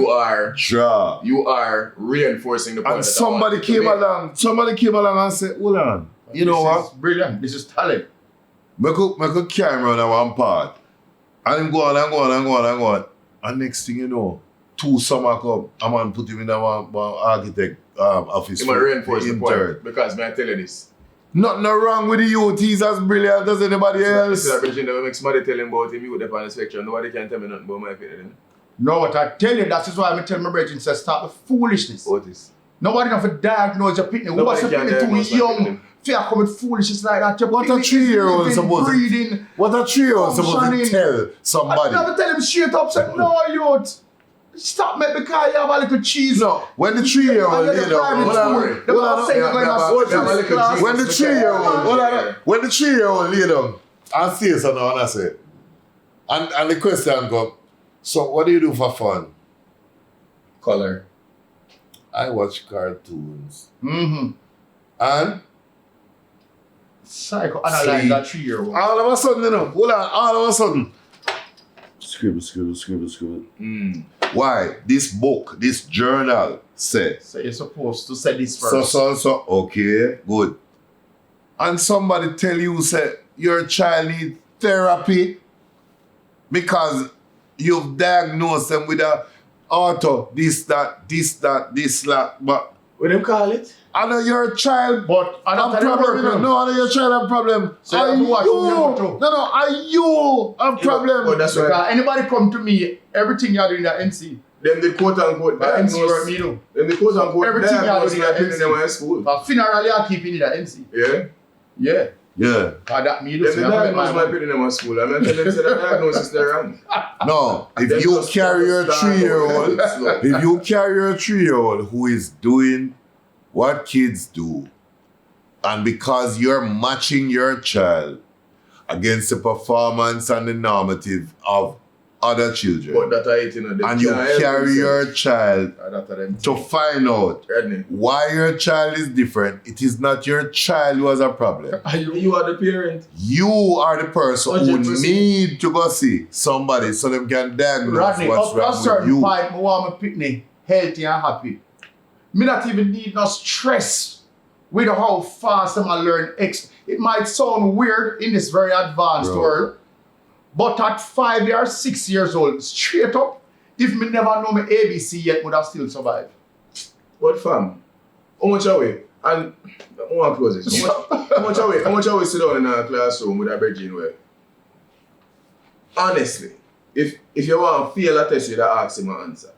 draw. You are reinforcing the point. And somebody came along and said, hold on, you know what? Brilliant. This is talent. I could carry him around one part. And him go on. And next thing you know, 2 summer come, a man put him in one architect office. He might reinforce the point, because may I tell you this. Nothing wrong with the youth. He's as brilliant as anybody else. This is a make somebody tell him about him, you would on the spectrum. Nobody can tell me nothing about my opinion. No, what I tell you, that is why I tell my brethren, say stop the foolishness. Otis. Nobody can diagnose your pitney. Who was your pitney too young? Fear come with foolishness like that. What a 3-year-old supposed to tell somebody? I never tell him straight up, say, no, youth. Stop me because you have a little cheese. No, when the 3-year-old lay down, when the 3-year-old lay down, and say something and I say, and the question go, so what do you do for fun? Color. I watch cartoons. Mm-hmm. And psychoanalyze that 3-year-old. All of a sudden, you know, all of a sudden. Scribble. Why? This book, this journal said. So you're supposed to say this first. So, okay, good. And somebody tell you, say, your child needs therapy because you've diagnosed them with a this, that, but... What do you call it? I know your child, but I don't have problem. No, I know your child have problem. So are you? Are you have problem? But that's because anybody come to me, everything you're doing at NC. Then the quote unquote diagnose me do. Then the quote unquote everything you're doing at NC. School. But funeral you're keeping it at NC. Yeah. That me do. Then the diagnose my putting them at school. I'm not telling them that diagnosis is wrong. No, if you carry your 3-year-old who is doing what kids do, and because you're matching your child against the performance and the normative of other children, and you carry your child to find out why your child is different, it is not your child who has a problem. You are the parent. You are the person 100%. Who need to go see somebody so they can diagnose Rodney, what's wrong with you. Point, I want my pitney healthy and happy. Me not even need no stress with how fast I'm gonna learn X. It might sound weird in this very advanced world, but at 5 years, 6 years old, straight up, if me never know my ABC yet, would I still survive? What fam? How much away? And I want to close this. How much away sit down in a classroom with a virgin way? Honestly, if you want to feel a test, you ask him an answer.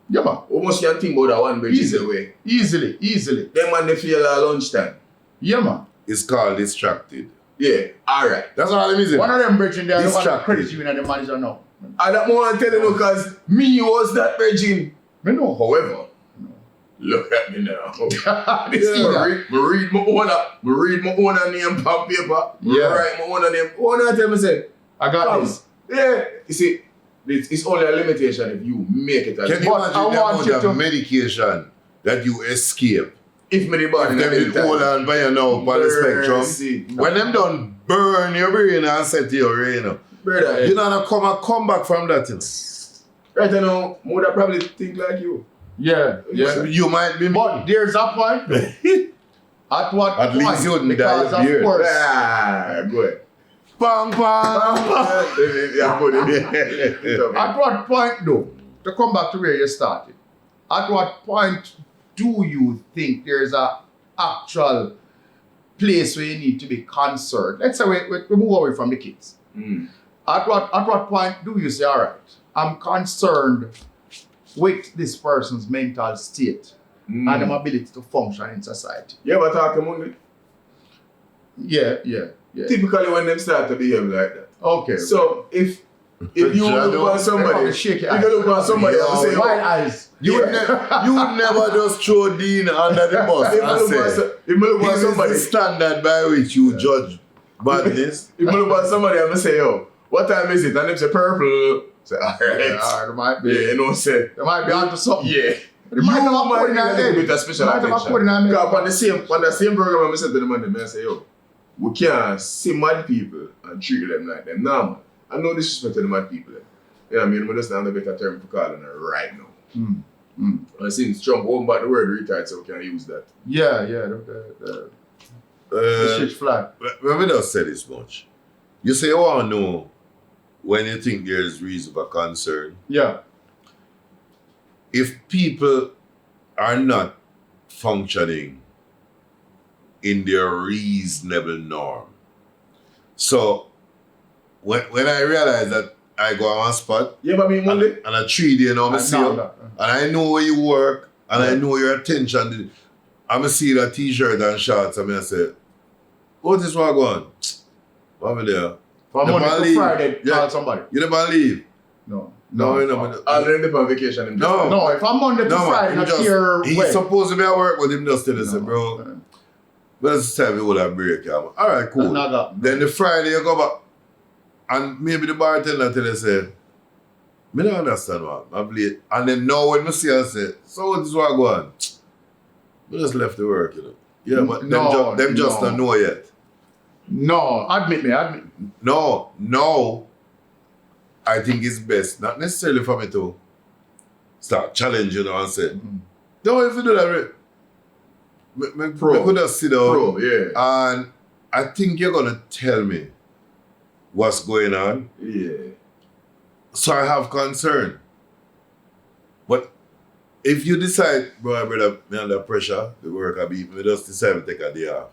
Yeah, man. Almost can think about that one bridge away. Easily. Then man, they feel at lunchtime. Yeah, man. It's called distracted. Yeah, alright. That's all I'm using. One of them bridging there, I don't want to credit you in the manager now. I don't want to tell you because me was that virgin. Me know. However, look at me now. read my own name on paper. Write my own name. What tell me say? I got this. Yeah. You see, it's only a limitation if you make it. Can you imagine the amount of medication that you escape? If me the body them hold on by you now by the spectrum. When them done burn your brain and set your brain, brother, you know come back from that. Right now, I would probably think like you. Yeah. You might be. But there's a point. At what point? At least you wouldn't die of beard. Go ahead. Bang. At what point though, to come back to where you started, at what point do you think there's a actual place where you need to be concerned? Let's say we move away from the kids. At what point do you say, all right, I'm concerned with this person's mental state and their ability to function in society? You ever talk to Monday? Yeah. Typically when them start to behave like that. Okay. So if If you look on somebody, if you look on somebody, I say, white eyes. You would never just throw Dean under the bus and say, if you look on this is somebody, the standard by which you judge badness. if you look on somebody, I'm gonna say, yo, what time is it? And them say purple. Say, alright, There might be. yeah, you know, say, There might be onto something. yeah. They might have a put in that head. With a special Might have a attention. put in that head. Because on the same program, I said to the man, I say, yo, we can't see mad people and treat them like them. Nah, man. I know disrespect to the mad people. You know what I mean? We just have a better term for calling it right now. And since Trump opened back the word retard, so we can use that. Yeah. The shit's flat. Let me just say this much. You say you want to know when you think there's reason for concern. Yeah. If people are not functioning in their reasonable norm. So when I realize that I go on spot, Yeah, but I mean, Monday. and I treat you, I see you, and I know where you work, and I know your attention. I'm going to see that t-shirt and shorts, and I say, Otis, what going? What there? From Monday to Friday, call somebody. You never leave. No. I'll end up on vacation. No, if I'm Monday to Friday, not here. He's supposed to be at work, but him just tell us, bro. Let's say we would have break. All right, cool. Then the Friday you go back, and maybe the bartender tell us, say, I don't understand what I'm late. And then now when I see her say, so what is what going on? We just left the work, you know. Yeah, but them just don't know yet. No, admit me. No, I think it's best, not necessarily for me to start challenging and say, don't if you do that, right? Me could just sit down, and I think you're going to tell me what's going on. Yeah. So I have concern. But if you decide, brother, me under pressure, the work I be, me just decide to take a day off.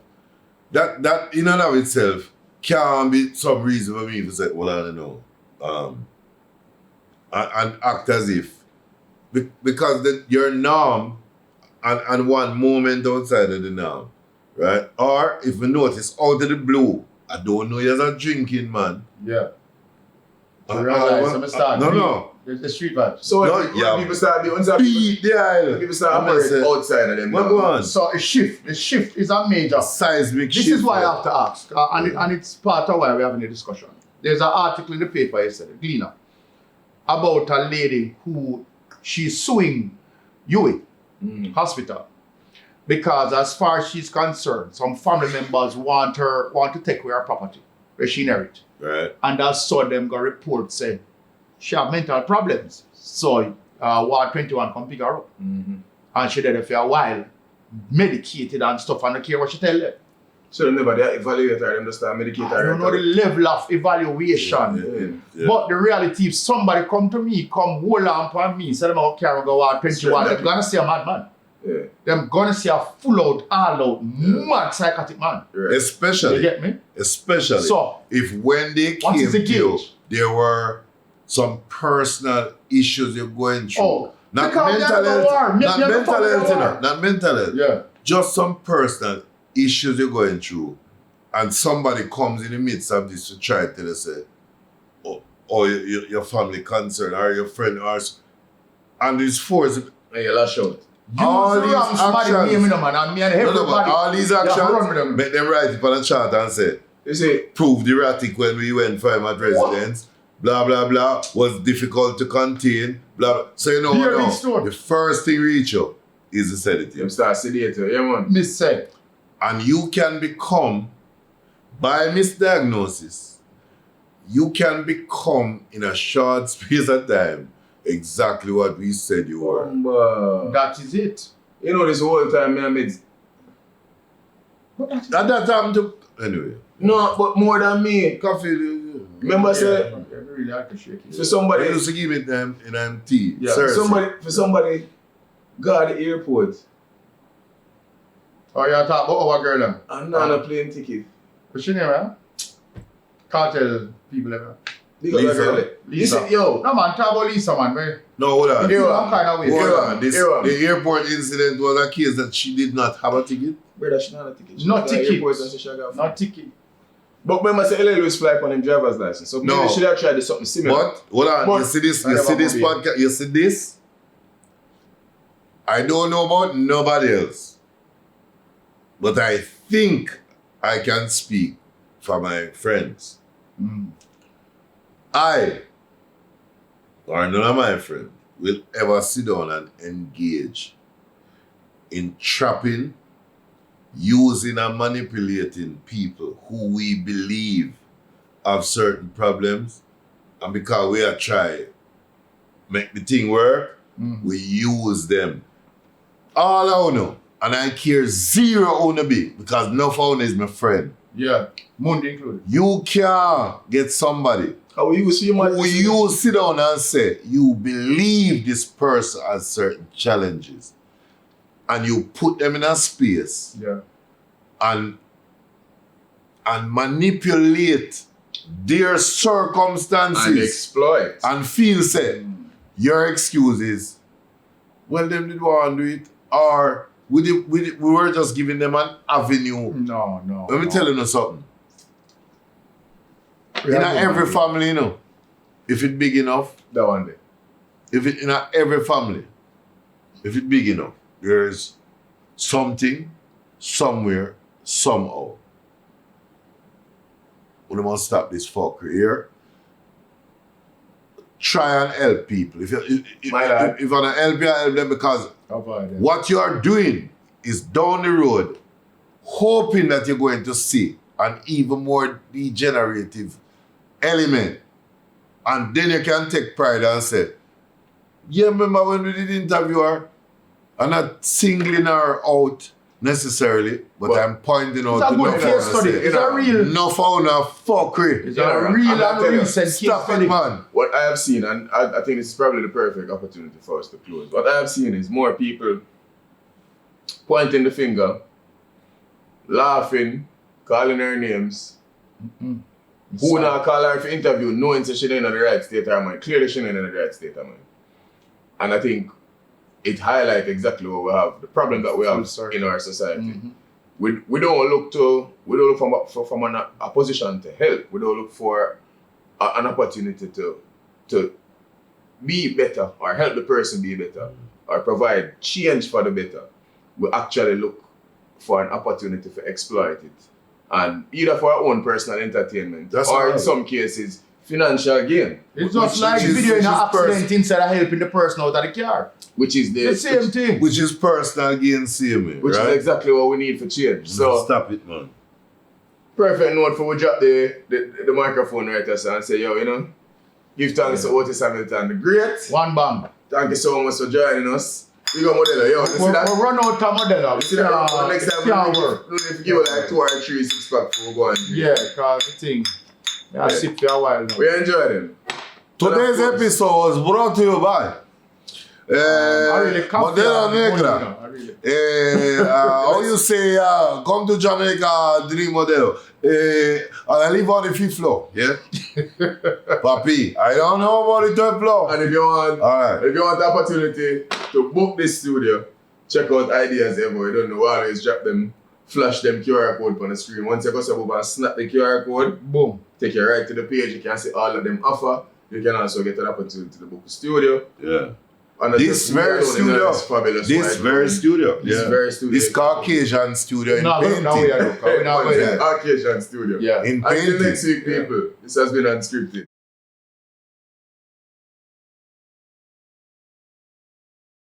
That in and of itself can be some reason for me to say, well, I don't know. And act as if. Because your norm and one moment outside of the norm, right? Or if you notice out of the blue, I don't know you're a drinking man. Yeah. No. The street vibes. So when people start doing people start operating outside of them. What go on? So a shift. The shift is a major seismic shift. This is why I have to ask. And it's part of why we're having a discussion. There's an article in the paper yesterday, Gleaner, about a lady who she's suing UA Hospital. Because as far as she's concerned, some family members want to take away her property where she inherit. Right. And that's so them got report say she have mental problems. So Ward 21 come pick her up. And she did it for a while, medicated and stuff, and don't care what she tell them. So they never evaluate her, them just start medicate her. I don't know the level of evaluation. Yeah. But the reality, if somebody come to me, come hold on upon me, say them out carry go Ward 21, they're gonna see a madman. Yeah. They're gonna see a full out, all out, mad psychotic man. Right. Especially. You get me? Especially So, if when they what came is the to you, gauge? there were some personal issues you're going through. Oh, not because mental they're health. the Not war. mental health, you know. Not mental health. Yeah. Just some personal issues you're going through. And somebody comes in the midst of this to try to tell you, say, oh, your family concern or your friend or... And it's forced. And you lash out. All these actions, all these actions, make them write it on a chart and say, you say, proved erratic when we went for him at residence, blah, blah, blah, was difficult to contain, blah, blah. So you know what, the first thing reach you is the sedative. You start sedating, yeah man. Miss said. And you can become, by misdiagnosis, you can become in a short space of time exactly what we said you were. That is it. You know this whole time me made. At that time to anyway. No, but more than me. Koffy. Remember say really appreciate it. for somebody used to give it them in tea. Yeah. Seriously. somebody got at the airport. Oh, you're talking about our girl now? And not a plane ticket. What's your name, man? Cartel people ever. Lisa. Listen, yo. No man, talk about Lisa, man. Man. No, hold on. I'm kind of weird. Hold on. The airport incident was a case that she did not have a ticket. Brother, she not a ticket. No ticket. Airport and she got No ticket. But remember, say LL was fly on him driver's license. So maybe should have tried something similar. But hold on, But you see this podcast, you see this? I don't know about nobody else. But I think I can speak for my friends. I or none of my friends will ever sit down and engage in trapping, using and manipulating people who we believe have certain problems, and because we are trying make the thing work, we use them. All I know, and I care zero on the bit because no phone is my friend. Yeah, Monday included. You can get somebody How you see who you sit down and say, you believe this person has certain challenges, and you put them in a space and manipulate their circumstances and exploit and feel say your excuse is, well, them did want to do it, or we were just giving them an avenue. No. Let me tell you something. In every family, you know, if it big enough, that one day. if it in every family, if it big enough, there's something, somewhere, somehow. We must stop this fuckery here. Try and help people. If you want to help them because what you are doing is down the road, hoping that you're going to see an even more degenerative element. And then you can take pride and say, yeah, remember when we did interview her? I'm not singling her out necessarily, but I'm pointing out to good case study. It's a real... No found a fuckery. It's a real and recent case Stop study. it, man. What I have seen, and I think this is probably the perfect opportunity for us to close. What I have seen is more people pointing the finger, laughing, calling her names. Who now call her for interview, knowing that she ain't in the right state of mind. Clearly she ain't in the right state of mind. And I think it highlights exactly what we have, the problem that we have in our society. We don't look from a position to help. We don't look for an opportunity to be better or help the person be better or provide change for the better. We actually look for an opportunity to exploit it. And either for our own personal entertainment or in some cases, financial gain. It's just like video in an accident instead of helping the person out of the car. Which is the same thing. Which is personal gain, same, which is exactly what we need for change. So stop it, man. Perfect note for we drop the microphone right there and say, yo, you know, give thanks to Otis Hamilton the Great. One bang. Thank you so much for joining us. We got Modelo, yo. We run out of Modelo. You see that? Next time we give like 2 or 3 6-pack before we go on. Yeah, because the thing. Yeah, sit for a while now. We enjoy them. Today's episode was brought to you by Modelo Negra. How you say, come to Jamaica, drink Modelo. And I live on the 5th floor, yeah? Papi, I don't know about the 3rd floor. And if you want the opportunity to book this studio, check out Ideas Ever. You don't know, always drop them, flash them QR code on the screen. Once you go over and snap the QR code, boom, take you right to the page. You can see all of them offer. You can also get an opportunity to book a studio. Yeah. And This very studio. This Caucasian studio in painting. Caucasian studio. Yeah. In Until painting. next week, people. This has been UnScripted.